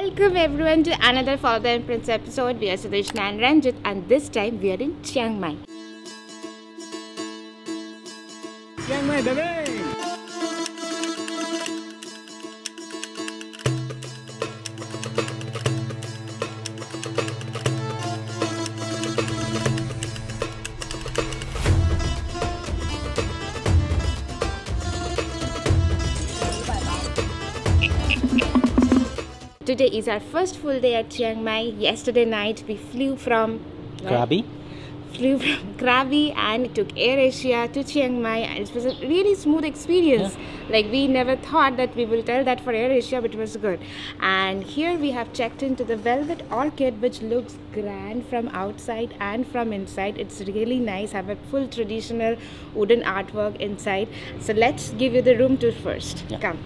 Welcome everyone to another Follow the Imprints episode. We are Sudeshna and Ranjit, and this time we are in Chiang Mai. Chiang Mai, baby! Today is our first full day at Chiang Mai. Yesterday night we flew from Krabi and took Air Asia to Chiang Mai, and it was a really smooth experience. Like, we never thought that we will tell that for Air Asia, but it was good. And here we have checked into the Velvet Orchid, which looks grand from outside and from inside. It's really nice, have a full traditional wooden artwork inside. So let's give you the room tour first. Come.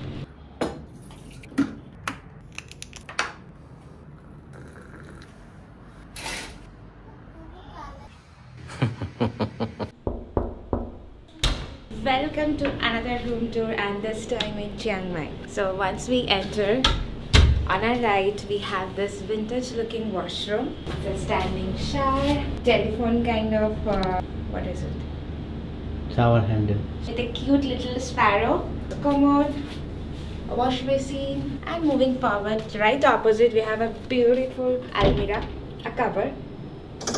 Welcome to another room tour, and this time in Chiang Mai. So once we enter, on our right we have this vintage looking washroom. It's a standing shower, telephone kind of, what is it? Shower handle. With a cute little sparrow, a commode, a wash basin, and moving forward, right opposite we have a beautiful almirah, a cupboard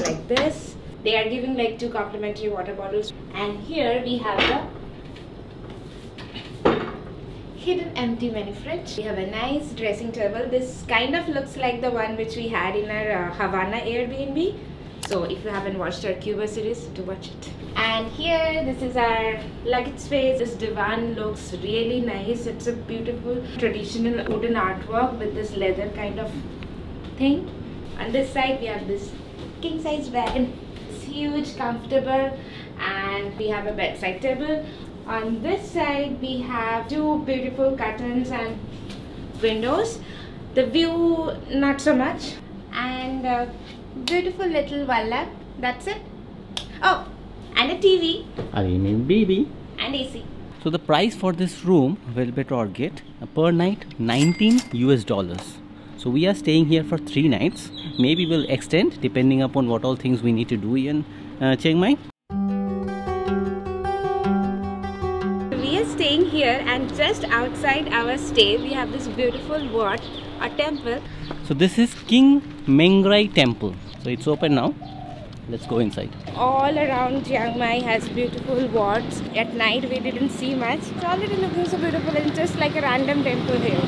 like this. They are giving like 2 complimentary water bottles, and here we have the hidden empty mini fridge. We have a nice dressing table. This kind of looks like the one which we had in our Havana Airbnb. So if you haven't watched our Cuba series, do watch it. And here, this is our luggage space. This divan looks really nice. It's a beautiful traditional wooden artwork with this leather kind of thing. On this side, we have this king size bed. It's huge, comfortable, and we have a bedside table. On this side we have 2 beautiful curtains and windows. The view not so much, and a beautiful little wall lamp. That's it. Oh, and a TV. I mean baby. And AC. So the price for this room, Velvet Orchid, per night $19 US. So we are staying here for 3 nights. Maybe we'll extend depending upon what all things we need to do in Chiang Mai. We are staying here, and just outside our stay we have this beautiful wat, a temple. So this is King Mengrai Temple. So it's open now. Let's go inside. All around Chiang Mai has beautiful wats. At night we didn't see much. It's already looking so beautiful, and just like a random temple here.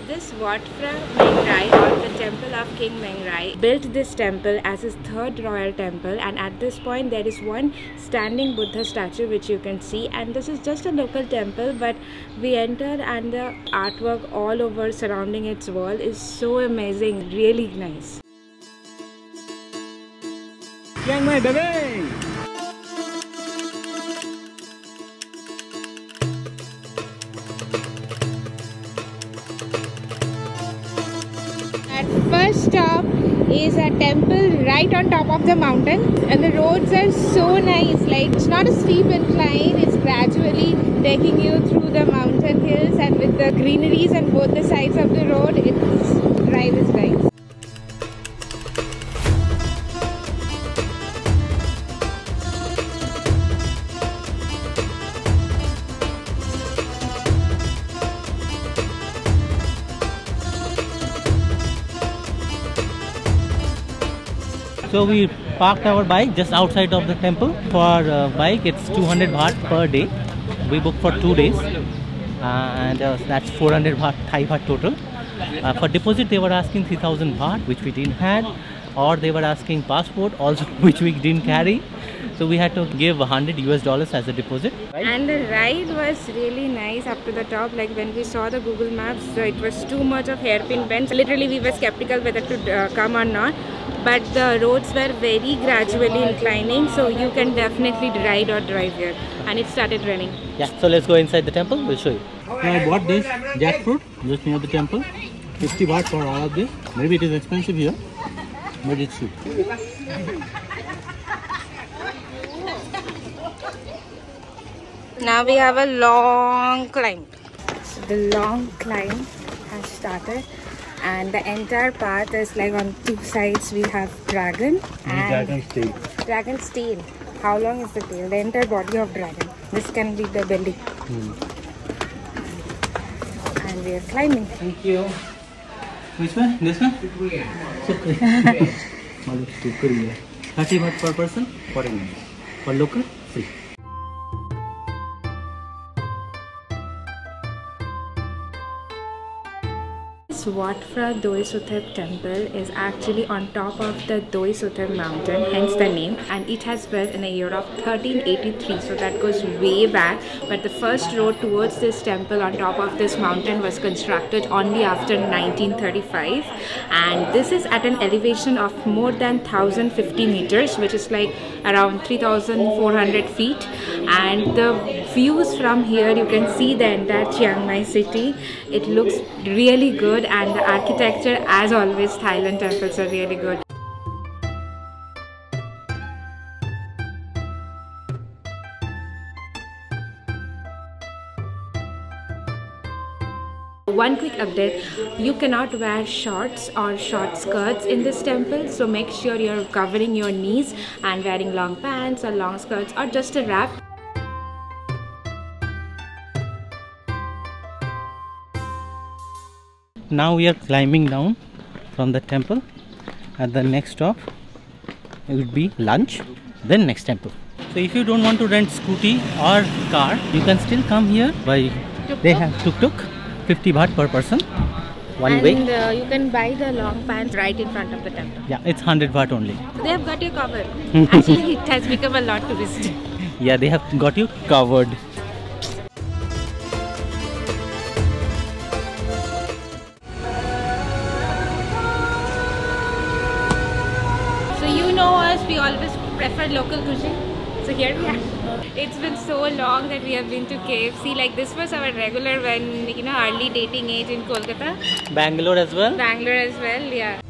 This Wat Phra Mengrai, or the temple of King Mengrai, built this temple as his 3rd royal temple, and at this point there is one standing Buddha statue which you can see, and this is just a local temple, but we entered and the artwork all over surrounding its wall is so amazing, really nice. Chiang Mai, baby! First stop is a temple right on top of the mountain, and the roads are so nice. Like, it's not a steep incline, it's gradually taking you through the mountain hills, and with the greeneries on both the sides of the road, its drive is nice. So we parked our bike just outside of the temple. For bike it's 200 baht per day. We booked for 2 days, and that's 400 baht, Thai baht total. For deposit they were asking 3000 baht, which we didn't have, or they were asking passport also, which we didn't carry. So we had to give $100 US as a deposit. Right? And the ride was really nice up to the top. Like, when we saw the Google Maps, it was too much of hairpin bends. Literally we were skeptical whether to come or not. But the roads were very gradually inclining, so you can definitely ride or drive here. And it started raining. Yeah, so let's go inside the temple, we'll show you. So I bought this jackfruit just near the temple. 50 baht for all of this. Maybe it is expensive here, but it's cheap. Now we have a long climb. So the long climb has started, and the entire path is like on two sides we have dragon and Dragon's tail. Dragon's tail. How long is the tail? The entire body of dragon. This can be the belly. And we are climbing. Thank you. Which one? This one? Shukriya. 30 baht per person, 40 minutes. For local, free. This Wat Phra Doi Suthep temple is actually on top of the Doi Suthep mountain, hence the name, and it has built in the year of 1383, so that goes way back. But the first road towards this temple on top of this mountain was constructed only after 1935, and this is at an elevation of more than 1050 meters, which is like around 3400 feet. And the views from here, you can see the entire Chiang Mai city. It looks really good, and the architecture, as always, Thailand temples are really good. One quick update, you cannot wear shorts or short skirts in this temple, so make sure you're covering your knees and wearing long pants or long skirts or just a wrap. Now we are climbing down from the temple. At the next stop, it would be lunch, then next temple. So if you don't want to rent scooty or car, you can still come here by they have tuk-tuk, 50 baht per person, one way. And you can buy the long pants right in front of the temple. Yeah, it's 100 baht only. So they have got you covered. Actually, it has become a lot touristic. Yeah, they have got you covered. So you know us, we always prefer local cuisine. So here we are. It's been so long that we have been to KFC. Like this was our regular when, you know, early dating age in Kolkata. Bangalore as well? Bangalore as well, yeah.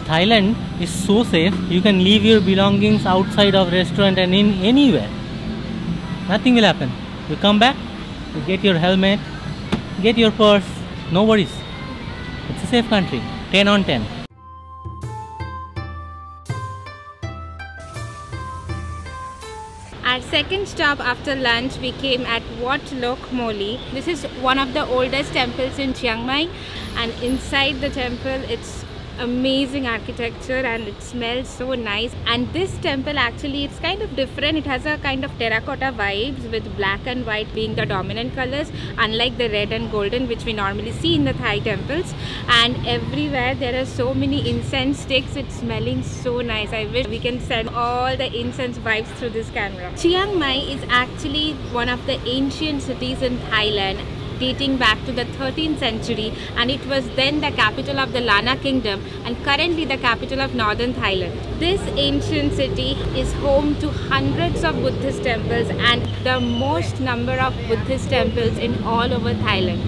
Thailand is so safe. You can leave your belongings outside of restaurant and in anywhere. Nothing will happen. You come back, you get your helmet, get your purse, no worries. It's a safe country. 10 on 10. Our second stop after lunch, we came at Wat Lok Moli. This is one of the oldest temples in Chiang Mai, and inside the temple it's amazing architecture and it smells so nice. And this temple actually, it's kind of different. It has a kind of terracotta vibes with black and white being the dominant colors, unlike the red and golden which we normally see in the Thai temples. And everywhere there are so many incense sticks. It's smelling so nice. I wish we can send all the incense vibes through this camera. Chiang Mai is actually one of the ancient cities in Thailand, dating back to the 13th century, and it was then the capital of the Lana kingdom and currently the capital of northern Thailand. This ancient city is home to hundreds of Buddhist temples and the most number of Buddhist temples in all over Thailand.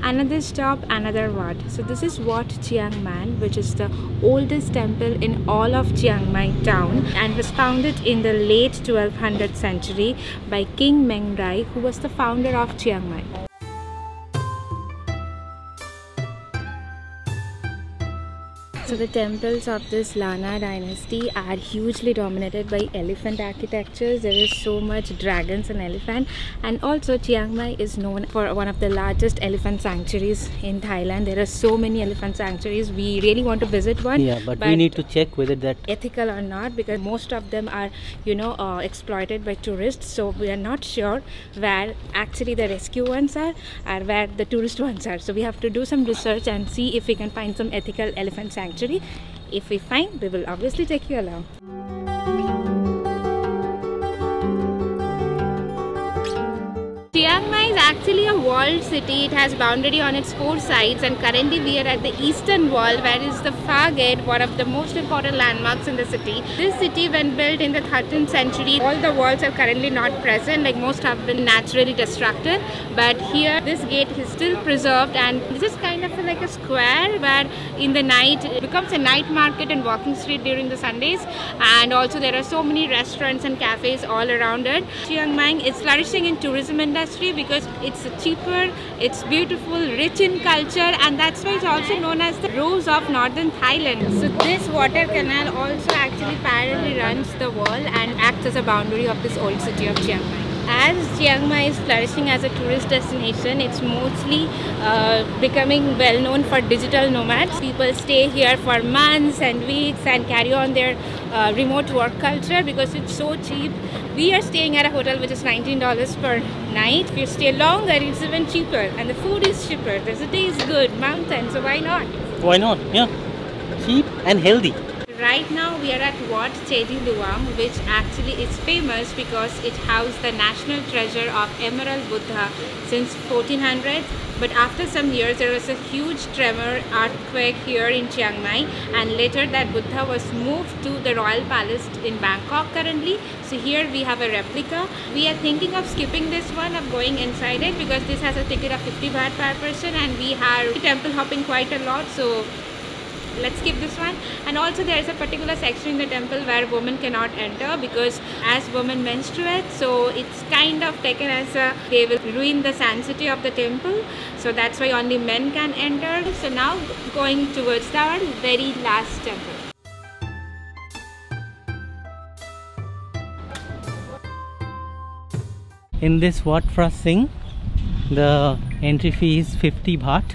Another stop, another Wat. So this is Wat Chiang Man, which is the oldest temple in all of Chiang Mai town and was founded in the late 1200th century by King Meng Rai, who was the founder of Chiang Mai. So the temples of this Lana dynasty are hugely dominated by elephant architectures. There is so much dragons and elephant, and also Chiang Mai is known for one of the largest elephant sanctuaries in Thailand. There are so many elephant sanctuaries. We really want to visit one. Yeah, but we need to check whether that ethical or not, because most of them are, you know, exploited by tourists. So we are not sure where actually the rescue ones are or where the tourist ones are. So we have to do some research and see if we can find some ethical elephant sanctuary. If we find, we will obviously take you along. Chiang Mai is actually a walled city. It has boundary on its 4 sides, and currently we are at the eastern wall, where is the Far Gate, one of the most important landmarks in the city. This city, when built in the 13th century, all the walls are currently not present, like most have been naturally destructed, but here this gate is still preserved, and this is kind of like a square where in the night it becomes a night market and walking street during the Sundays, and also there are so many restaurants and cafes all around it. Chiang Mai is flourishing in tourism industry because it's cheaper, it's beautiful, rich in culture, and that's why it's also known as the Rose of Northern Thailand. So this water canal also actually parallelly runs the wall and acts as a boundary of this old city of Chiang Mai. As Chiang Mai is flourishing as a tourist destination, it's mostly becoming well known for digital nomads. People stay here for months and weeks and carry on their remote work culture because it's so cheap. We are staying at a hotel which is $19 per night. If you stay longer, it's even cheaper, and the food is cheaper. The city is good, mountain, so why not? Why not? Yeah, cheap and healthy. Right now we are at Wat Chedi Luang, which actually is famous because it housed the national treasure of Emerald Buddha since 1400s. But after some years there was a huge tremor earthquake here in Chiang Mai, and later that Buddha was moved to the Royal Palace in Bangkok currently. So here we have a replica. We are thinking of skipping this one, of going inside it, because this has a ticket of 50 baht per person, and we are temple hopping quite a lot, so let's skip this one. And also there is a particular section in the temple where women cannot enter because as women menstruate, so it's kind of taken as a, they will ruin the sanctity of the temple, so that's why only men can enter. So now going towards our very last temple. In this Wat Phra Singh, the entry fee is 50 baht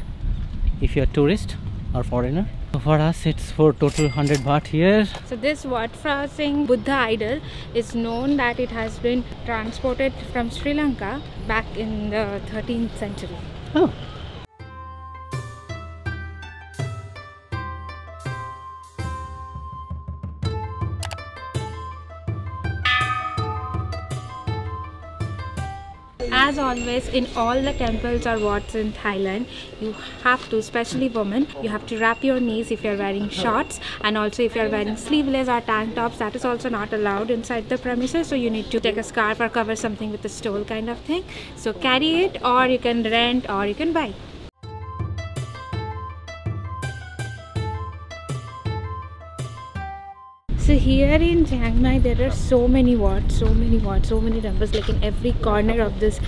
if you're a tourist or foreigner. So for us it's for total 100 baht here. So this Wat Phra Singh Buddha idol is known that it has been transported from Sri Lanka back in the 13th century. Oh. As always, in all the temples or wats in Thailand, you have to, especially women, you have to wrap your knees if you're wearing shorts, and also if you're wearing sleeveless or tank tops, that is also not allowed inside the premises. So you need to take a scarf or cover something with a stole kind of thing. So carry it, or you can rent, or you can buy. So here in Chiang Mai there are so many wats, so many temples. Like in every corner of this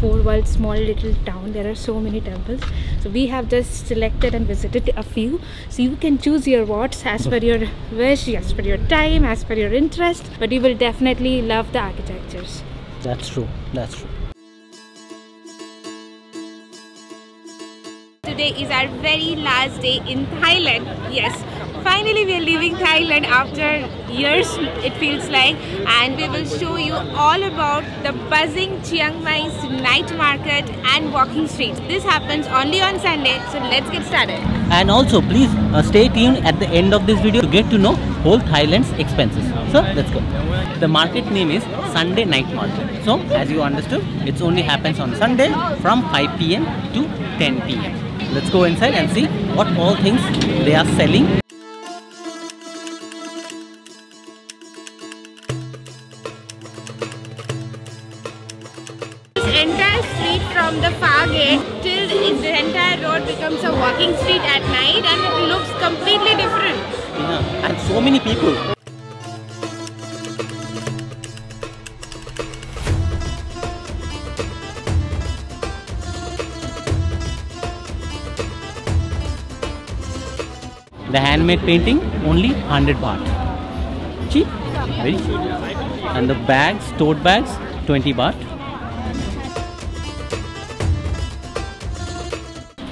4-world small little town there are so many temples. So we have just selected and visited a few. So you can choose your wats as per your wish, as per your time, as per your interest, but you will definitely love the architectures. That's true, that's true. Today is our very last day in Thailand. Yes, finally we are leaving Thailand after years, it feels like, and we will show you all about the buzzing Chiang Mai's night market and walking streets. This happens only on Sunday, so let's get started. And also please stay tuned at the end of this video to get to know whole Thailand's expenses. So let's go. The market name is Sunday Night Market. So as you understood, it only happens on Sunday from 5 PM to 10 PM. Let's go inside and see what all things they are selling. This entire street from the Far Gate till the entire road becomes a walking street at night, and it looks completely different. Yeah, and so many people. The handmade painting only 100 baht. Cheap, very cheap. And the bags, tote bags, 20 baht.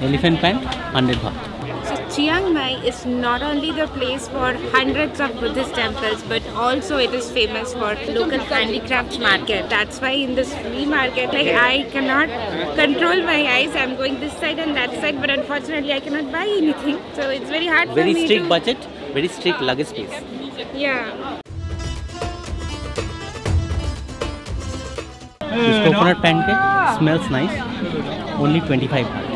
Elephant pant, 100 baht. So Chiang Mai is not only the place for hundreds of Buddhist temples, but also it is famous for local handicrafts market. That's why in this flea market, like, I cannot control my eyes. I'm going this side and that side, but unfortunately I cannot buy anything. So it's very hard for me. Very strict budget, very strict luggage space. Yeah. This coconut pancake smells nice. Only 25 baht.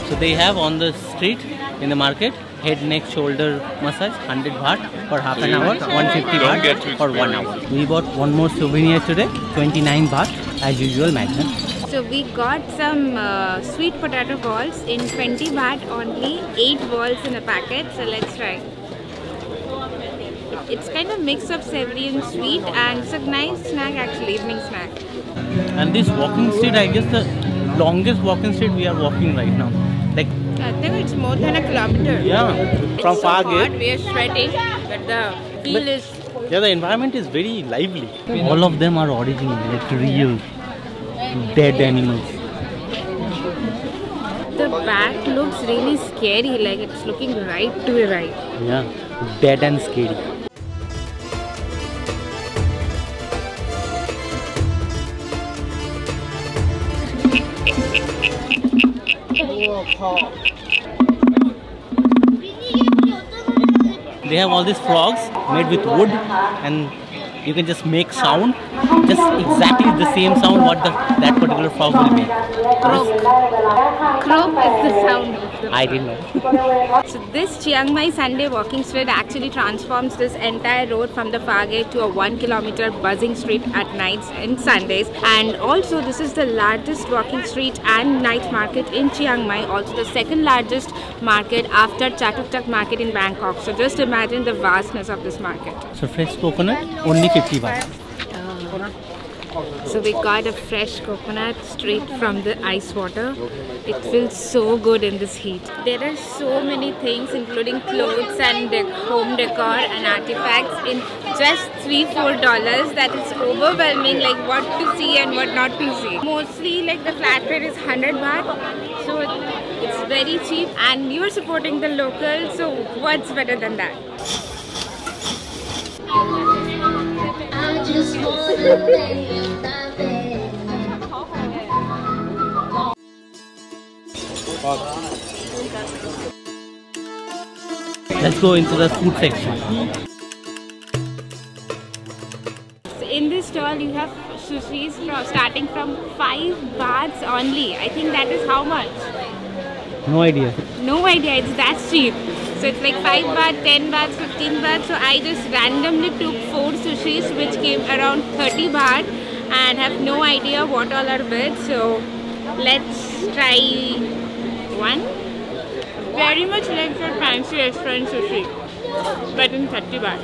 So they have on the street in the market head, neck, shoulder massage 100 baht for half an hour, 150 baht for 1 hour. We bought one more souvenir today, 29 baht as usual magnet. So we got some sweet potato balls in 20 baht only, 8 balls in a packet. So let's try. It's kind of mix of savory and sweet, and it's a nice snack actually, evening snack. And this walking street, I guess the longest walking street we are walking right now. Like I think it's more than a kilometer. yeah, from It's so far hot, gate. we are sweating, but the feel is... Yeah, the environment is very lively. All of them are original, like real dead animals. The back looks really scary, like it's looking right to the right. Yeah, dead and scary. They have all these frogs made with wood, and you can just make sound, just exactly the same sound what that particular frog will make. Croak is the sound of the I didn't know. So this Chiang Mai Sunday walking street actually transforms this entire road from the Far Gate to a 1 kilometer buzzing street at nights and Sundays. And also this is the largest walking street and night market in Chiang Mai. Also the second largest market after Chatuchak market in Bangkok. So just imagine the vastness of this market. So fresh coconut, only 50 baht. So we got a fresh coconut straight from the ice water. It feels so good in this heat. There are so many things including clothes and home decor and artifacts in just $3-4 that it's overwhelming, like what to see and what not to see. Mostly like the flat rate is 100 baht, so it's very cheap and you're supporting the locals, so what's better than that? I just wanna lay in my bed. Let's go into the food section. So in this stall you have sushis starting from 5 bahts only. I think that is how much? No idea. No idea, it's that cheap. So it's like 5 baht, 10 baht, 15 baht. So I just randomly took 4 sushis which came around 30 baht and have no idea what all are with. So let's try one. Very much like your fancy restaurant sushi, but in 30 baht.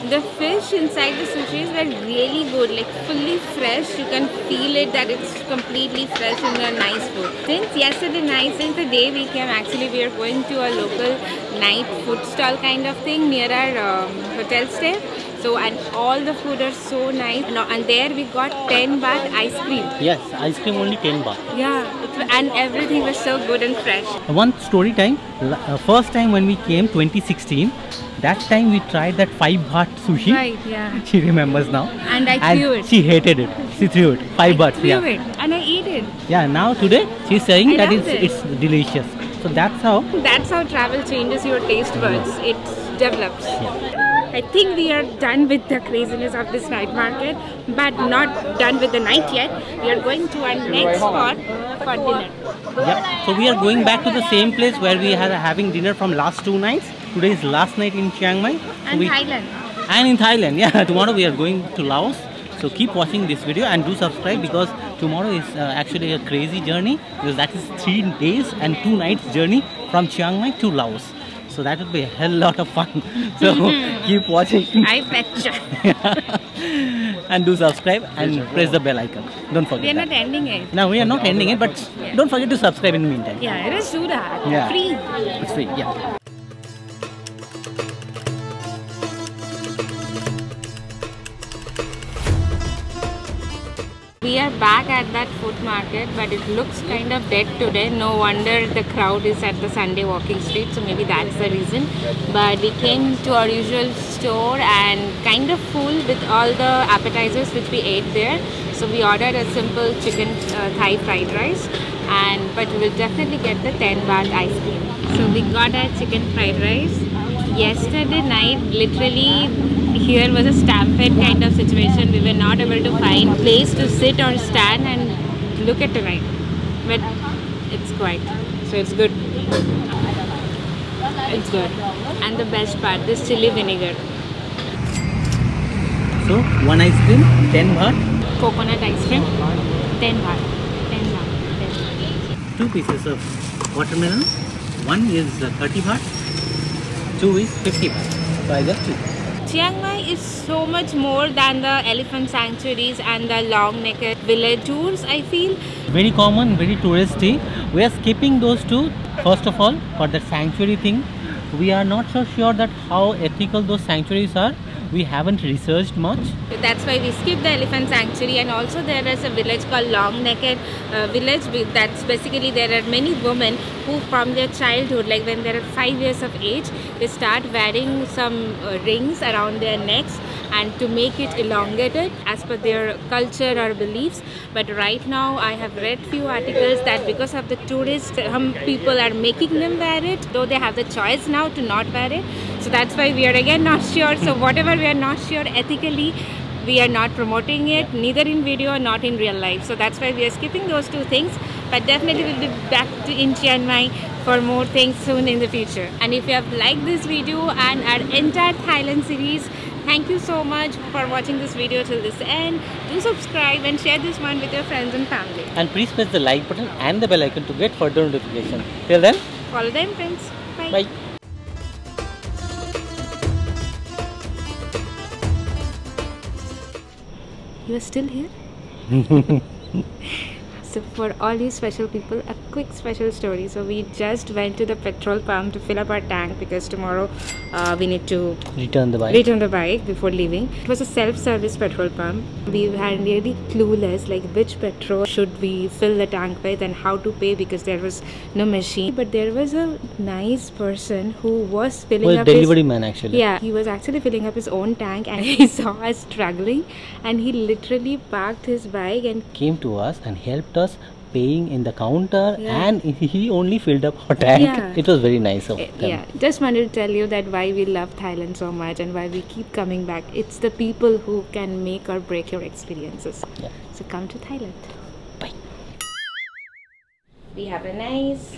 The fish inside the sushis were really good, like fully fresh. You can feel it that it's completely fresh and a nice food. Since yesterday night, since the day we came, actually we are going to a local night food stall kind of thing near our hotel stay. So and all the food are so nice. And there we got 10 baht ice cream. Yes, ice cream only 10 baht. Yeah, and everything was so good and fresh. One story time, first time when we came 2016, that time we tried that 5 baht sushi. Right, yeah. She remembers now. And I threw it. She hated it. She threw it. 5 baht. Threw Yeah. it and I ate it. Yeah. Now today she's saying I that loved it. it's delicious. So that's how. That's how travel changes your taste buds. It develops. Yeah. I think we are done with the craziness of this night market, but not done with the night yet. We are going to our next spot for dinner. Yeah. So we are going back to the same place where we are having dinner from last 2 nights. Today is last night in Chiang Mai. And Thailand. And in Thailand. Yeah. Tomorrow we are going to Laos. So keep watching this video and do subscribe because tomorrow is actually a crazy journey because that is 3 days and 2 nights journey from Chiang Mai to Laos. So that would be a hell lot of fun. So keep watching. I betcha. And do subscribe and press the bell icon. Don't forget We are that. not ending it. Now we are not ending it, but Yeah. don't forget to subscribe in the meantime. Yeah, let us do that. Yeah. Free. It's free. Yeah. We are back at that food market, but it looks kind of dead today. No wonder the crowd is at the Sunday walking street, so maybe that's the reason. But we came to our usual store and kind of full with all the appetizers which we ate there. So we ordered a simple chicken Thai fried rice, but we will definitely get the 10 baht ice cream. So we got our chicken fried rice Yesterday night, literally, here was a stampede kind of situation. We were not able to find place to sit or stand, and look at tonight. But it's quiet, so it's good. It's good. And the best part, this chili vinegar. So, one ice cream, 10 baht. Coconut ice cream, 10 baht. 10 baht. 2 pieces of watermelon. One is 30 baht. 2 is 50 baht. So I got 2. Chiang Mai is so much more than the elephant sanctuaries and the long-necked village tours, I feel. Very common, very touristy. We are skipping those two. First of all, for the sanctuary thing, we are not so sure that how ethical those sanctuaries are. We haven't researched much. That's why we skipped the elephant sanctuary, and also there is a village called Long-Necked village. That's basically, there are many women who from their childhood, like when they're 5 years of age, they start wearing some rings around their necks and to make it elongated as per their culture or beliefs. But right now I have read few articles that because of the tourists, some people are making them wear it, though they have the choice now to not wear it. So that's why we are again not sure. So whatever we are not sure ethically, we are not promoting it, neither in video, not in real life. So that's why we are skipping those two things. But definitely we'll be back in Chiang Mai for more things soon in the future. And if you have liked this video and our entire Thailand series, thank you so much for watching this video till this end. Do subscribe and share this one with your friends and family. And please press the like button and the bell icon to get further notification. Till then, Follow them, friends. Bye. bye. You are still here? So for all you special people, a quick special story. So we just went to the petrol pump to fill up our tank because tomorrow we need to Return the bike. return the bike before leaving. It was a self-service petrol pump. We were really clueless like which petrol should we fill the tank with and how to pay because there was no machine. But there was a nice person who was filling Well, up delivery his... man actually. Yeah, he was actually filling up his own tank and he saw us struggling and he literally parked his bike and Came to us and helped us paying in the counter, Yeah. and he only filled up our tank. Yeah. It was very nice of them. yeah, just wanted to tell you that why we love Thailand so much and why we keep coming back. It's the people who can make or break your experiences. Yeah. So come to Thailand. Bye. We have a nice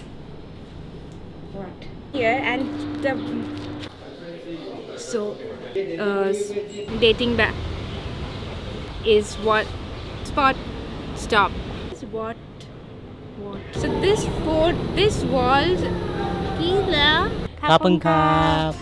what here and the so dating back is what spot stop is what so this walls Kila Kapang kap.